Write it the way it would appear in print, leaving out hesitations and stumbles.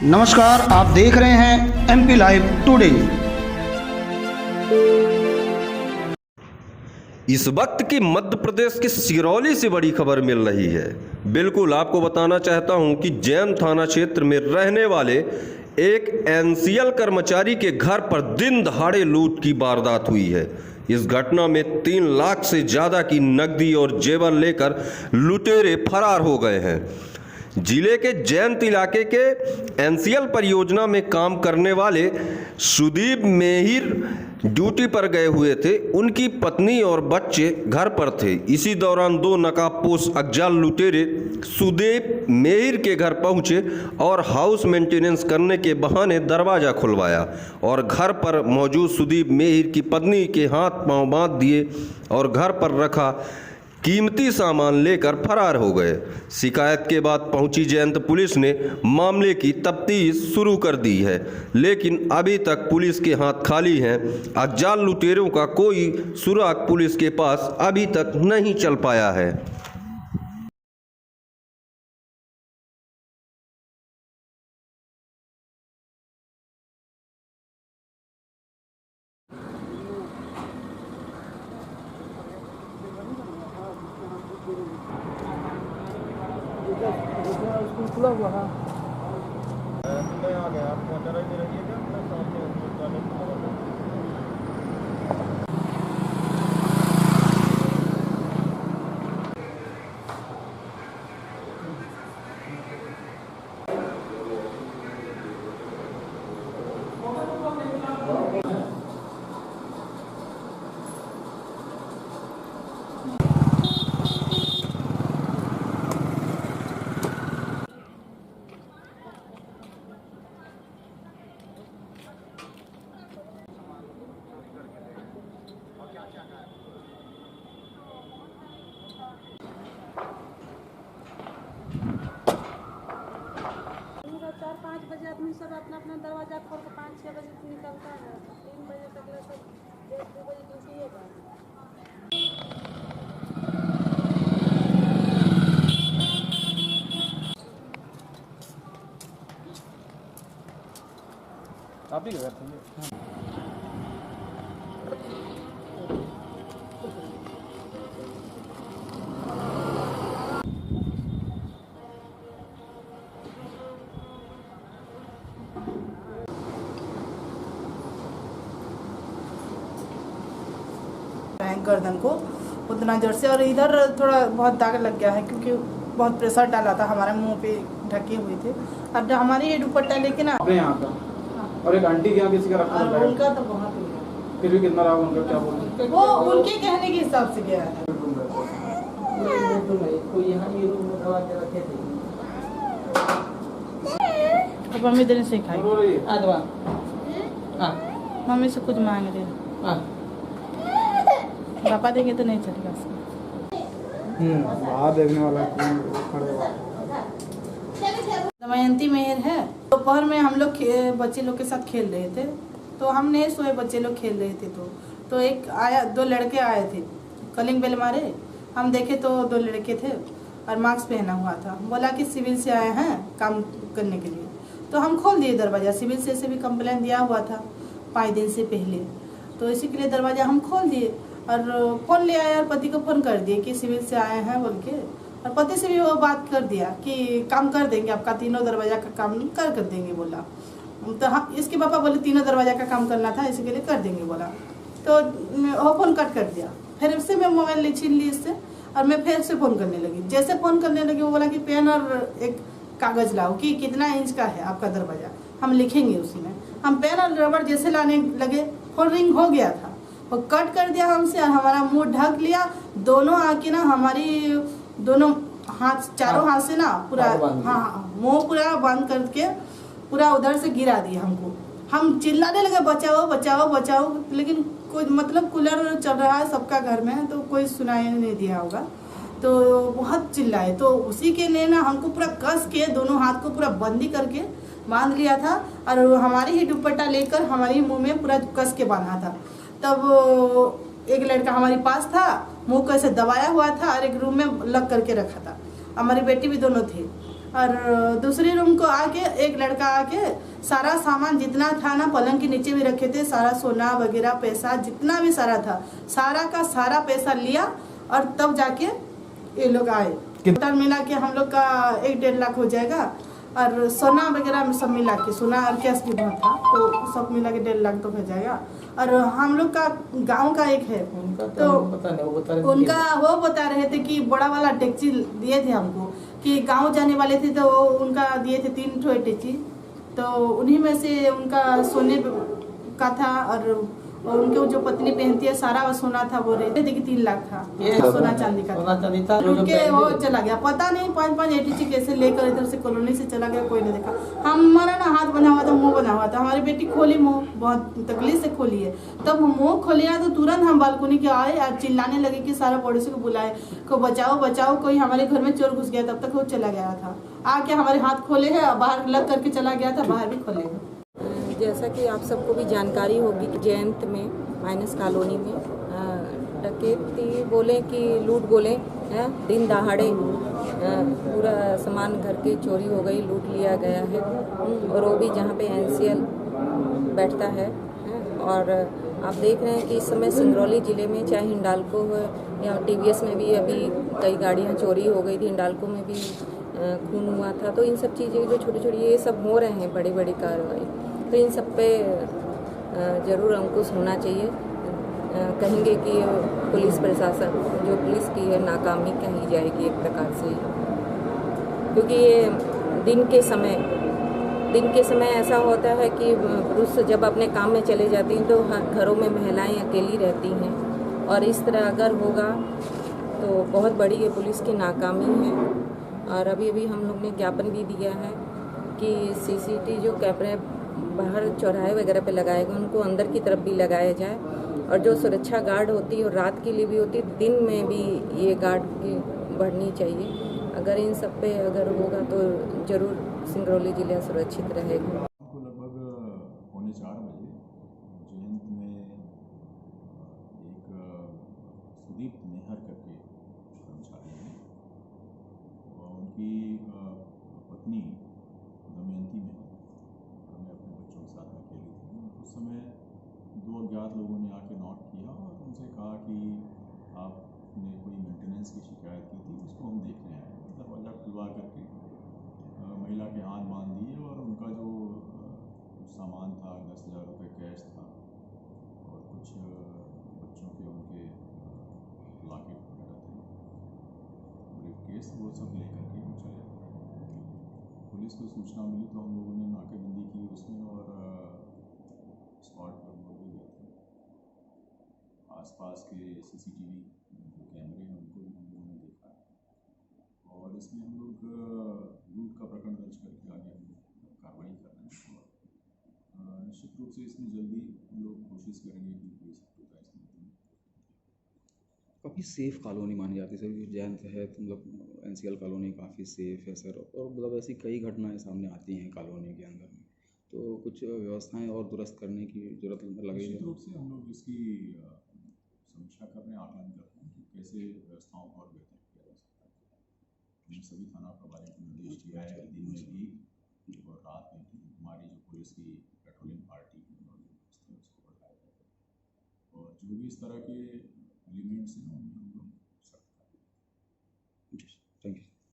नमस्कार, आप देख रहे हैं एमपी लाइव टुडे। इस वक्त की मध्य प्रदेश के सिगरौली से बड़ी खबर मिल रही है। बिल्कुल आपको बताना चाहता हूं कि जैन थाना क्षेत्र में रहने वाले एक एनसीएल कर्मचारी के घर पर दिन दहाड़े लूट की वारदात हुई है। इस घटना में 3 लाख से ज़्यादा की नकदी और जेवर लेकर लुटेरे फरार हो गए हैं। जिले के जैंत इलाके के एनसीएल परियोजना में काम करने वाले सुदीप मेहिर ड्यूटी पर गए हुए थे। उनकी पत्नी और बच्चे घर पर थे। इसी दौरान 2 नकाबपोश अज्जाल लुटेरे सुदीप मेहिर के घर पहुंचे और हाउस मेंटेनेंस करने के बहाने दरवाज़ा खुलवाया और घर पर मौजूद सुदीप मेहिर की पत्नी के हाथ पांव बांध दिए और घर पर रखा कीमती सामान लेकर फरार हो गए। शिकायत के बाद पहुंची जयंत पुलिस ने मामले की तफ्तीश शुरू कर दी है, लेकिन अभी तक पुलिस के हाथ खाली हैं। अज्जाल लुटेरों का कोई सुराग पुलिस के पास अभी तक नहीं चल पाया है। स्कूल खुला हुआ है। मैं आ गया, आप पहुंचा रही रहिएगा अपने सामने जाने को। चार 5 बजे आदमी सब अपना अपना दरवाजा खोल के 5-6 बजे से निकलता है। 3 बजे तक सब 1-2 बजे ड्यूटी है। आप ही घर थे? गर्दन को उतना जोर से, और इधर थोड़ा बहुत दाग लग गया है क्योंकि बहुत प्रेशर डाला था, हमारे मुंह पे ढके हुए थे। अब जो हमारी ये दुपट्टा लेके ना अपने यहाँ का और एक आंटी के यहाँ किसी का रखा और था, उनका तो बहुत ही फिर भी कितना रहा उनका, क्या बोलते वो उनके कहने के हिसाब से गया है। अब मम्मी देने से खाई मम्मी से कुछ मांग रहे, पापा देंगे तो नहीं चलेगा। बाहर देखने वाला दमयंती मेहर है। दोपहर में हम लोग बच्चे लोग के साथ खेल रहे थे, तो हम नहीं सोए, बच्चे लोग खेल रहे थे। तो एक आया, 2 लड़के आए थे, कलिंग बेल मारे। हम देखे तो 2 लड़के थे और मास्क पहना हुआ था। बोला कि सिविल से आए हैं काम करने के लिए, तो हम खोल दिए दरवाज़ा। सिविल से भी कंप्लेन दिया हुआ था 5 दिन से पहले, तो इसी के लिए दरवाज़ा हम खोल दिए और फ़ोन ले आया और पति को फ़ोन कर दिए कि सिविल से आए हैं बोल के। और पति से भी वो बात कर दिया कि काम कर देंगे, आपका 3 दरवाज़ा का काम कर देंगे बोला। तो हम, इसके पापा बोले 3 दरवाज़ा का काम करना था, इसी के लिए कर देंगे बोला। तो वो फ़ोन कट कर दिया। फिर उससे मैं मोबाइल छीन ली इससे और मैं फिर से फ़ोन करने लगी। जैसे फ़ोन करने लगी वो बोला कि पेन और एक कागज़ लाओ कि कितना इंच का है आपका दरवाज़ा, हम लिखेंगे उसी में। हम पेन और रबड़ जैसे लाने लगे, फ़ोन रिंग हो गया था। वो कट कर दिया हमसे और हमारा मुंह ढक लिया। दोनों आके ना हमारी दोनों हाथ, चारों हाथ से ना पूरा, हाँ, मुंह पूरा बंद करके पूरा उधर से गिरा दिया हमको। हम चिल्लाने लगे बचाओ बचाओ बचाओ, लेकिन कोई मतलब कूलर चल रहा है सबका घर में, तो कोई सुनाई नहीं दिया होगा, तो बहुत चिल्लाए। तो उसी के लिए ना हमको पूरा कस के दोनों हाथ को पूरा बंदी करके बांध लिया था और हमारी ही दुपट्टा लेकर हमारी मुँह में पूरा कस के बांधा था। तब एक लड़का हमारे पास था, मुंह को ऐसे दबाया हुआ था और एक रूम में लग करके रखा था। हमारी बेटी भी दोनों थे। और दूसरे रूम को आके एक लड़का आके सारा सामान जितना था ना पलंग के नीचे भी रखे थे, सारा सोना वगैरह पैसा जितना भी सारा था, सारा का सारा पैसा लिया और तब जाके ये लोग आए। टोटल मिला के हम लोग का 1-1.5 लाख हो जाएगा और सोना वगैरह में सब मिला के, सोना और कैश भी बहुत था, तो सब मिला के 1.5 लाख तो हो जाएगा। और हम लोग का गांव का एक है, तो उनका वो बता रहे थे कि बड़ा वाला टैक्सी दिए थे हमको, कि गांव जाने वाले थे तो उनका दिए थे 3 ठो टैक्सी, तो उन्हीं में से उनका सोने का था और उनके जो पत्नी पहनती है सारा वो सोना था, वो रहते थे कि 3 लाख था सोना चांदी का था। उनके वो चला गया, पता नहीं 5-5 एटीसी कैसे लेकर इधर से कॉलोनी से चला गया, कोई नहीं देखा। हमारा ना हाथ बना हुआ था, मुंह बना हुआ था, हमारी बेटी खोली मुंह, बहुत तकलीफ से खोली है। तब मुंह खोली ना तो तुरंत हम बालकनी के आए और चिल्लाने लगे कि सारा पड़ोसी को बुलाए, को बचाओ बचाओ, कोई हमारे घर में चोर घुस गया। तब तक वो चला गया था, आके हमारे हाथ खोले है, बाहर लग करके चला गया था, बाहर भी खोले है। जैसा कि आप सबको भी जानकारी होगी कि जयंत में माइनस कॉलोनी में डकैती बोले कि लूट बोले दिन दहाड़े पूरा सामान घर के चोरी हो गई, लूट लिया गया है। और वो भी जहाँ पे NCL बैठता है। और आप देख रहे हैं कि इस समय सिंगरौली ज़िले में चाहे हिंडाल्को हो या TVS में भी अभी कई गाड़ियाँ चोरी हो गई थी, हिंडाल्को में भी खून हुआ था। तो इन सब चीज़ें जो छोटी छोटी ये सब हो रहे हैं, बड़ी बड़ी कार्रवाई, तो इन सब पे ज़रूर अंकुश होना चाहिए। कहेंगे कि पुलिस प्रशासन जो पुलिस की है नाकामी कही जाएगी एक प्रकार से, क्योंकि ये दिन के समय ऐसा होता है कि पुरुष जब अपने काम में चले जाती हैं तो घरों में महिलाएं अकेली रहती हैं, और इस तरह अगर होगा तो बहुत बड़ी ये पुलिस की नाकामी है। और अभी हम लोग ने ज्ञापन भी दिया है कि CCTV जो कैमरे बाहर चौराहे वगैरह पे लगाए गए उनको अंदर की तरफ भी लगाया जाए, और जो सुरक्षा गार्ड होती है और रात के लिए भी होती है, दिन में भी ये गार्ड की बढ़नी चाहिए। अगर इन सब पे अगर होगा तो ज़रूर सिंगरौली जिला सुरक्षित रहेगा। को लगभग 3:45 बजे जयंत में एक सुदीप नेहर करके कर्मचारी हैं, और उनकी पत्नी दमयंती में अपने बच्चों के साथ अकेली थी। उस समय 2 अज्ञात लोगों ने आके नॉक किया और उनसे कहा कि आपने कोई मेंटेनेंस की शिकायत की थी, उसको हम देखने आए। दरवाज़ा खुलवा करके महिला के हाथ बांध दिए और उनका जो सामान था, 10,000 रुपये कैश था और कुछ बच्चों के उनके लॉकेट वगैरह थे, ब्रीफकेस, वो सब लेकर के वो चले गए। पुलिस को सूचना मिली तो हम लोगों ने नाकेबंदी की उसमें, और स्पॉट पर हम लोग भी गए थे। आसपास के CCTV जो कैमरे हैं उनको भी हम लोगों ने देखा, और इसमें हम लोग लूट का प्रकरण दर्ज करके आगे हम लोग कार्रवाई कर रहे हैं। और निश्चित रूप से इसमें जल्दी हम लोग कोशिश करेंगे कि कोई सफलता इसमें। काफ़ी सेफ़ कॉलोनी मानी जाती है सर, जयंत है तो मतलब NCL कॉलोनी काफ़ी सेफ़ है सर, और मतलब ऐसी कई घटनाएं सामने आती हैं कॉलोनी के अंदर में, तो कुछ व्यवस्थाएं और दुरुस्त करने की जरूरत लगेगी। निश्चित रूप से हम लोग इसकी समीक्षा कर रहे हैं, आकलन कर रहे हैं कि कैसे व्यवस्थाओं को और बेहतर किया जा सकता है। हमने सभी थाना प्रभारियों को निर्देश दिया है, दिन में भी और रात में भी हमारी जो पुलिस की पेट्रोलिंग पार्टी है उसको बढ़ाया जाए, और जो भी इस तरह के एलिमेंट्स हैं